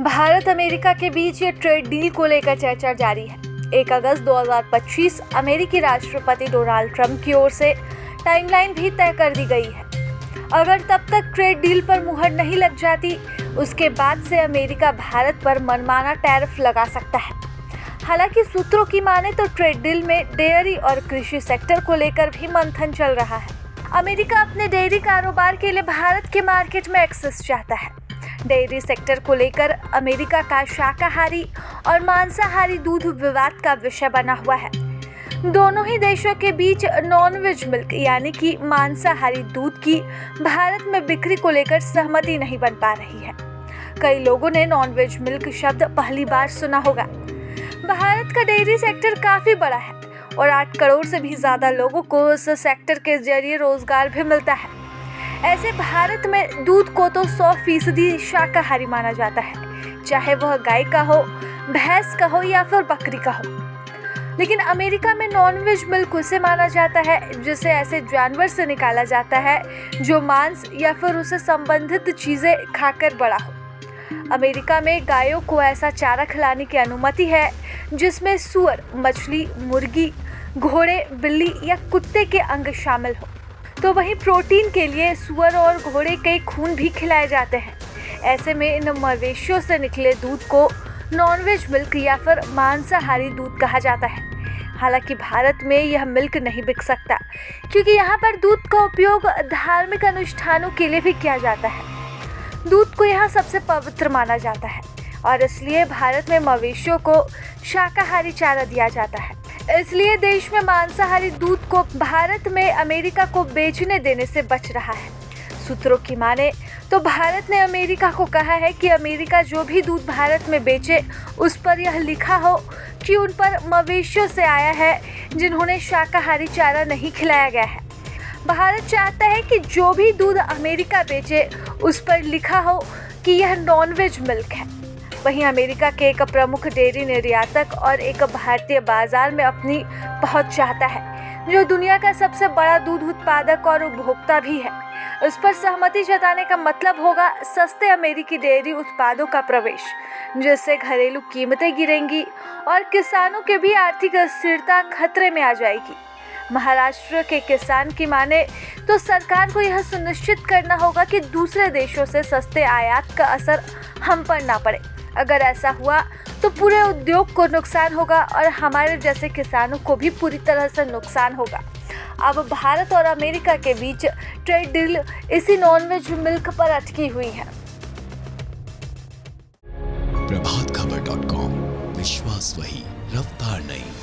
Bharat America के बीच ये trade deal को लेकर चर्चा जारी है। 1 अगस्त 2025 अमेरिकी राष्ट्रपति डोनाल्ड ट्रंप की ओर से टाइमलाइन भी तय कर दी गई है। अगर तब तक ट्रेड डील पर मुहर नहीं लग जाती, उसके बाद से अमेरिका भारत पर मनमाना टैरिफ लगा सकता है। हालांकि सूत्रों की माने तो ट्रेड डील में डेयरी और कृषि सेक्टर को लेकर भी मंथन चल रहा है। अमेरिका अपने डेयरी कारोबार के लिए भारत के मार्केट में एक्सेस चाहता है। डेयरी सेक्टर को लेकर अमेरिका का शाकाहारी और मांसाहारी दूध विवाद का विषय बना हुआ है। दोनों ही देशों के बीच नॉन-वेज मिल्क यानी कि मांसाहारी दूध की भारत में बिक्री को लेकर सहमति नहीं बन पा रही है। कई लोगों ने नॉन-वेज मिल्क शब्द पहली बार सुना होगा। भारत का डेयरी सेक्टर काफी बड़ा है और 8 करोड़ से भी ज्यादा लोगों को इस सेक्टर के जरिए रोजगार भी मिलता है। ऐसे भारत में दूध को तो 100% शाकाहारी माना जाता है, चाहे वह गाय का हो, भैंस का हो या फिर बकरी का हो। लेकिन अमेरिका में नॉन-वेज मिल्क उसे माना जाता है जिसे ऐसे जानवर से निकाला जाता है जो मांस या फिर उससे संबंधित चीजें खाकर बड़ा हो। अमेरिका में गायों को ऐसा चारा खिलाने की अनुमति है जिसमें सुअर, मछली, मुर्गी, घोड़े, बिल्ली या कुत्ते के अंग शामिल हो। तो वहीं प्रोटीन के लिए सुअर और घोड़े के खून भी खिलाए जाते हैं। ऐसे में इन मवेशियों से निकले दूध को नॉन-वेज मिल्क या फिर मांसाहारी दूध कहा जाता है। हालांकि भारत में यह मिल्क नहीं बिक सकता क्योंकि यहाँ पर दूध का उपयोग धार्मिक अनुष्ठानों के लिए भी किया जाता है। दूध को यहाँ सबसे पवित्र माना जाता है और इसलिए भारत में मवेशियों को शाकाहारी चारा दिया जाता है। इसलिए देश में मांसाहारी दूध को भारत में अमेरिका को बेचने देने से बच रहा है। सूत्रों की माने तो भारत ने अमेरिका को कहा है कि अमेरिका जो भी दूध भारत में बेचे उस पर यह लिखा हो कि उन पर मवेशियों से आया है जिन्होंने शाकाहारी चारा नहीं खिलाया गया है। भारत चाहता है कि जो भी दूध अमेरिका बेचे उस पर लिखा हो कि यह नॉन-वेज मिल्क है। वहीं अमेरिका के एक प्रमुख डेयरी निर्यातक और एक भारतीय बाजार में अपनी पहुंच चाहता है, जो दुनिया का सबसे बड़ा दूध उत्पादक और उपभोक्ता भी है। इस पर सहमति जताने का मतलब होगा सस्ते अमेरिकी डेयरी उत्पादों का प्रवेश, जिससे घरेलू कीमतें गिरेंगी और किसानों के भी आर्थिक स्थिरता खतरे में आ जाएगी। महाराष्ट्र के किसान की माने तो सरकार को यह सुनिश्चित करना होगा कि दूसरे देशों से सस्ते आयात का असर हम पर ना पड़े। अगर ऐसा हुआ तो पूरे उद्योग को नुकसान होगा और हमारे जैसे किसानों को भी पूरी तरह से नुकसान होगा। अब भारत और अमेरिका के बीच ट्रेड डील इसी नॉन-वेज मिल्क पर अटकी हुई है। प्रभातखबर.com, विश्वास वही, रफ्तार नहीं।